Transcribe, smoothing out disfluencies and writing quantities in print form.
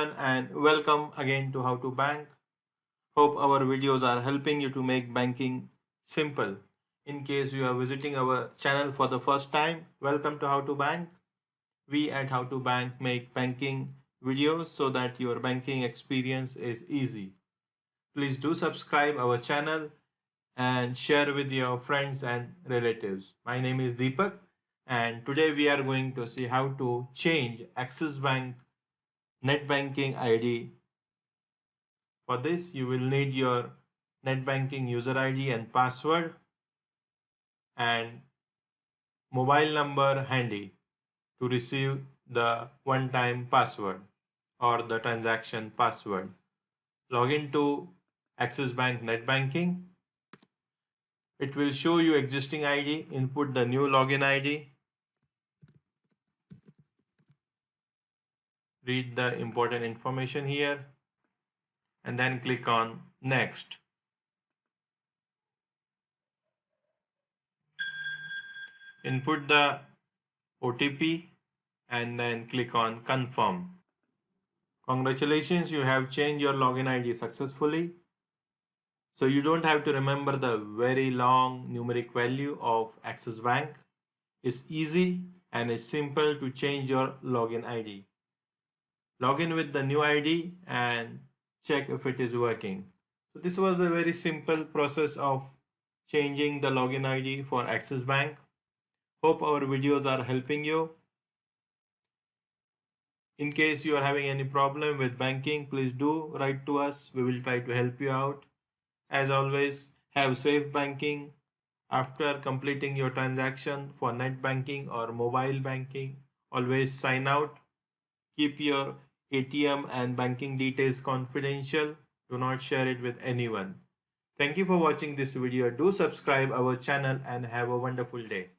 everyone and welcome again to How to Bank. Hope our videos are helping you to make banking simple. In case you are visiting our channel for the first time, welcome to How to Bank. We at How to Bank make banking videos so that your banking experience is easy. Please do subscribe our channel and share with your friends and relatives. My name is Deepak and today we are going to see how to change Axis Bank net banking ID. For this, you will need your net banking user ID and password and mobile number handy to receive the one-time password or the transaction password. Log into Axis Bank net banking. It will show you existing ID. Input the new login ID. Read the important information here and then click on next. Input the OTP and then click on confirm. Congratulations, you have changed your login ID successfully. So you don't have to remember the very long numeric value of Axis Bank. It's easy and it's simple to change your login ID. Log in with the new ID and check if it is working. So this was a very simple process of changing the login ID for Axis Bank. Hope our videos are helping you. In case you are having any problem with banking, please do write to us. We will try to help you out. As always, have safe banking. After completing your transaction for net banking or mobile banking, always sign out. Keep your ATM and banking details confidential. Do not share it with anyone. Thank you for watching this video. Do subscribe our channel and have a wonderful day.